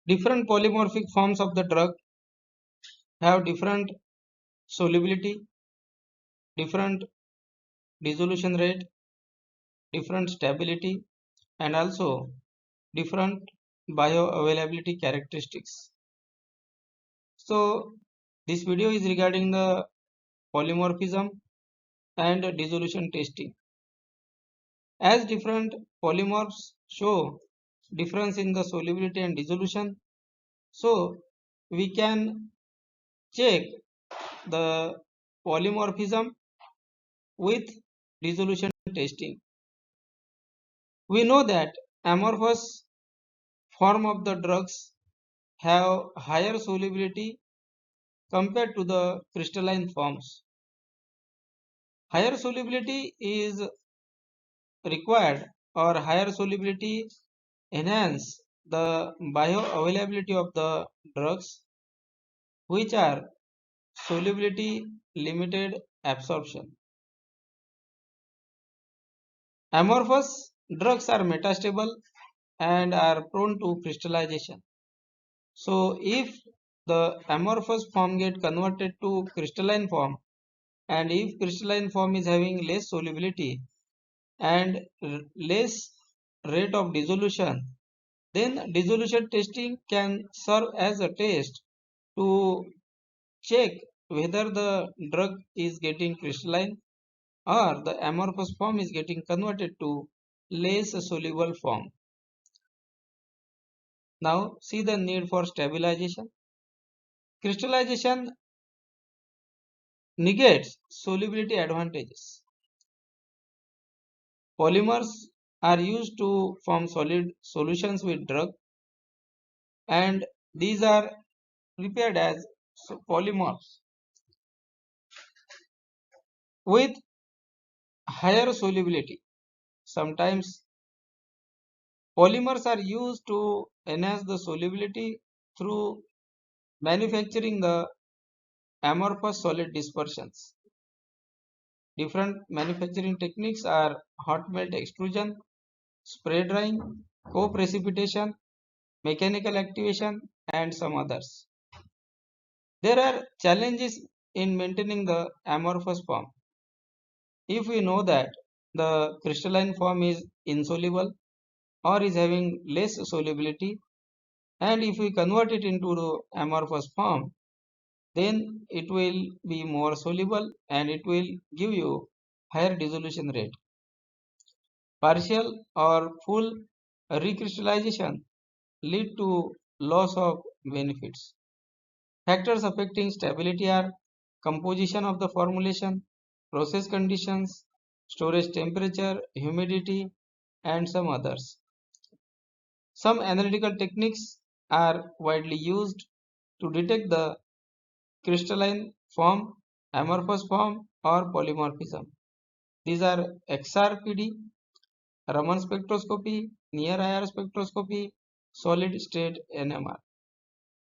Different polymorphic forms of the drug have different solubility, different dissolution rate, different stability, and also different bioavailability characteristics. So this video is regarding the polymorphism and dissolution testing. As different polymorphs show difference in the solubility and dissolution, so we can check the polymorphism with dissolution testing. We know that amorphous form of the drugs have higher solubility compared to the crystalline forms. Higher solubility is required, or higher solubility enhance the bioavailability of the drugs which are solubility limited absorption. Amorphous drugs are metastable and are prone to crystallization. So if the amorphous form get converted to crystalline form, and if crystalline form is having less solubility and less rate of dissolution, then dissolution testing can serve as a test to check whether the drug is getting crystalline or the amorphous form is getting converted to less soluble form. Now see the need for stabilization. Crystallization negates solubility advantages. Polymers are used to form solid solutions with drug, and these are prepared as polymorphs with higher solubility. Sometimes polymers are used to enhance the solubility through manufacturing the amorphous solid dispersions. Different manufacturing techniques are hot melt extrusion, spray drying, co-precipitation, mechanical activation, and some others. There are challenges in maintaining the amorphous form. If we know that the crystalline form is insoluble or is having less solubility, and if we convert it into the amorphous form, then it will be more soluble and it will give you higher dissolution rate. Partial or full recrystallization lead to loss of benefits. Factors affecting stability are composition of the formulation, process conditions, storage temperature, humidity, and some others. Some analytical techniques are widely used to detect the crystalline form, amorphous form, or polymorphism. These are XRPD, Raman spectroscopy, near IR spectroscopy, solid state NMR.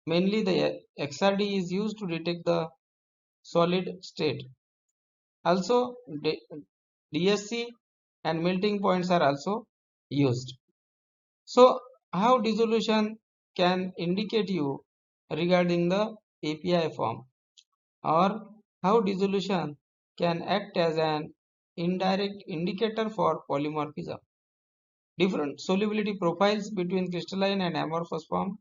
Mainly the XRD is used to detect the solid state. Also DSC and melting points are also used. So how dissolution can indicate you regarding the API form, or how dissolution can act as an indirect indicator for polymorphism. Different solubility profiles between crystalline and amorphous form.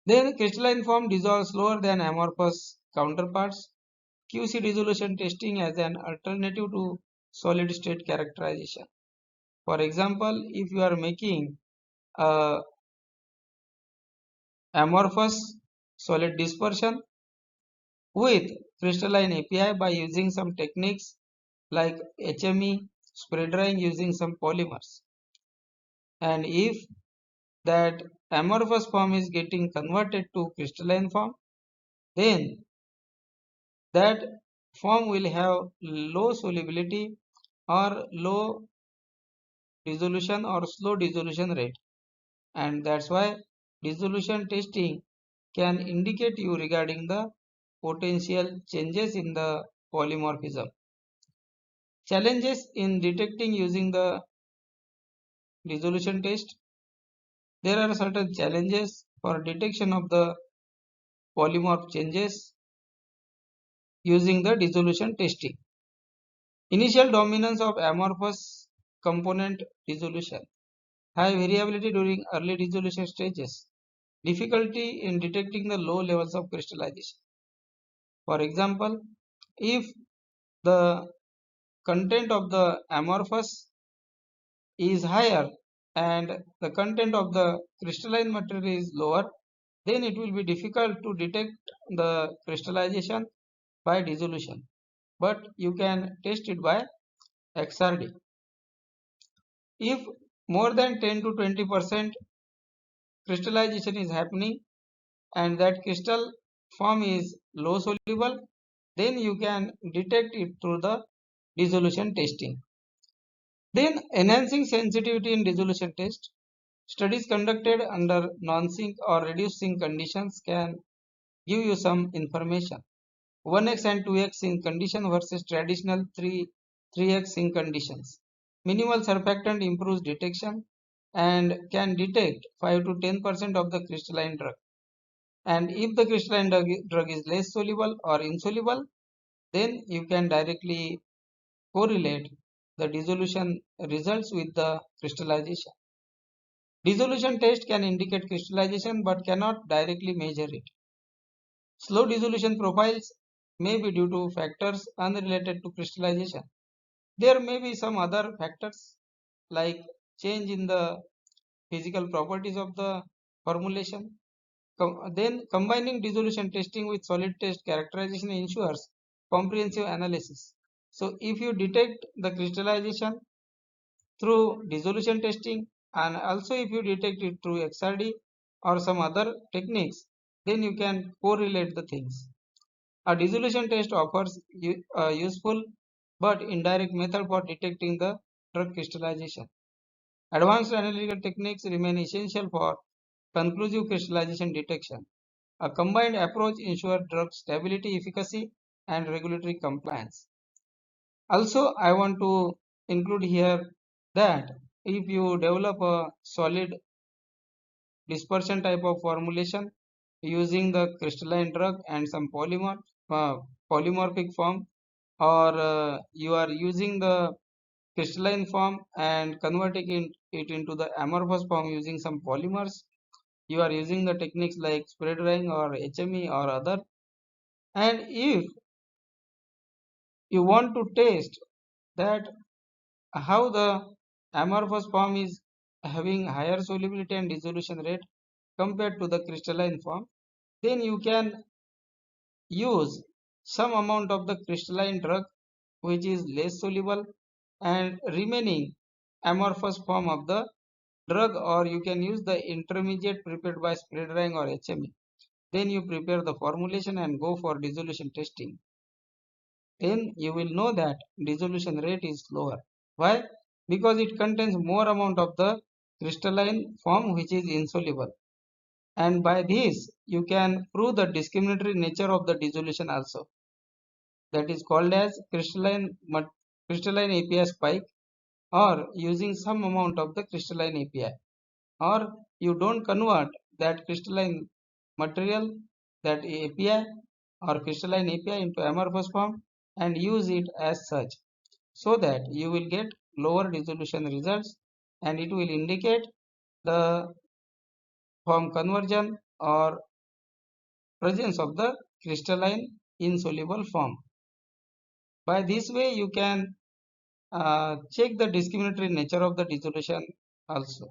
Then crystalline form dissolves slower than amorphous counterparts. QC dissolution testing as an alternative to solid state characterization. For example, if you are making a amorphous solid dispersion with crystalline API by using some techniques like HME, spray drying using some polymers, and if that amorphous form is getting converted to crystalline form, then that form will have low solubility or low dissolution or slow dissolution rate, and that's why dissolution testing can indicate you regarding the potential changes in the polymorphism. Challenges in detecting using the dissolution test. There are certain challenges for detection of the polymorph changes using the dissolution testing. Initial dominance of amorphous component dissolution. High variability during early dissolution stages. Difficulty in detecting the low levels of crystallization. For example, if the content of the amorphous is higher and the content of the crystalline material is lower, then it will be difficult to detect the crystallization by dissolution. But you can test it by XRD. If more than 10 to 20% crystallization is happening and that crystal form is low soluble, then you can detect it through the dissolution testing. Then enhancing sensitivity in dissolution test. Studies conducted under non-sink or reduced sink conditions can give you some information. 1x and 2x sink condition versus traditional 3x sink conditions. Minimal surfactant improves detection and can detect 5 to 10% of the crystalline drug. And if the crystalline drug is less soluble or insoluble, then you can directly correlate the dissolution results with the crystallization. Dissolution test can indicate crystallization but cannot directly measure it. Slow dissolution profiles may be due to factors unrelated to crystallization. There may be some other factors like change in the physical properties of the formulation. Then combining dissolution testing with solid test characterization ensures comprehensive analysis. So if you detect the crystallization through dissolution testing and also if you detect it through XRD or some other techniques, then you can correlate the things. A dissolution test offers a useful but indirect method for detecting the drug crystallization. Advanced analytical techniques remain essential for conclusive crystallization detection. A combined approach ensures drug stability, efficacy, and regulatory compliance. Also, I want to include here that if you develop a solid dispersion type of formulation using the crystalline drug and some polymorphic form, or you are using the crystalline form and converting it into the amorphous form using some polymers, you are using the techniques like spread drying or HME or other, and if you want to test that how the amorphous form is having higher solubility and dissolution rate compared to the crystalline form, then you can use some amount of the crystalline drug which is less soluble and remaining amorphous form of the drug, or you can use the intermediate prepared by spread drying or HME. Then you prepare the formulation and go for dissolution testing. Then you will know that dissolution rate is lower. Why? Because it contains more amount of the crystalline form which is insoluble. And by this you can prove the discriminatory nature of the dissolution also. That is called as crystalline API spike, or using some amount of the crystalline API, or you don't convert that crystalline material, that API or crystalline API into amorphous form and use it as such, so that you will get lower dissolution results and it will indicate the form conversion or presence of the crystalline insoluble form. By this way you can check the discriminatory nature of the dissolution also.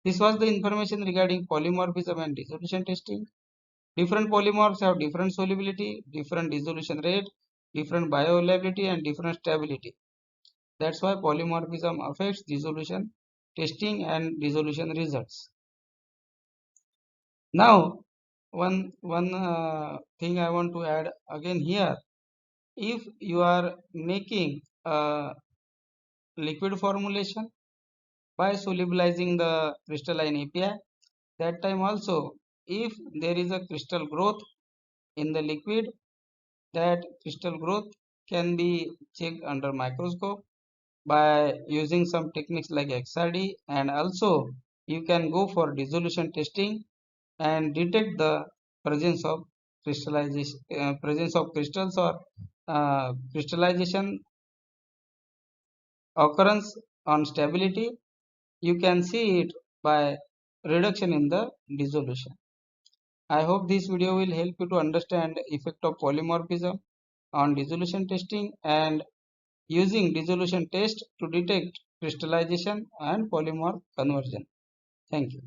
This was the information regarding polymorphism and dissolution testing. Different polymorphs have different solubility, different dissolution rate, different bioavailability and different stability. That's why polymorphism affects dissolution testing and dissolution results. Now, one thing I want to add again here. If you are making a liquid formulation by solubilizing the crystalline API, that time also, if there is a crystal growth in the liquid, that crystal growth can be checked under microscope by using some techniques like XRD, and also you can go for dissolution testing and detect the presence of crystallization, presence of crystals or crystallization occurrence on stability. You can see it by reduction in the dissolution. I hope this video will help you to understand effect of polymorphism on dissolution testing and using dissolution test to detect crystallization and polymorph conversion. Thank you.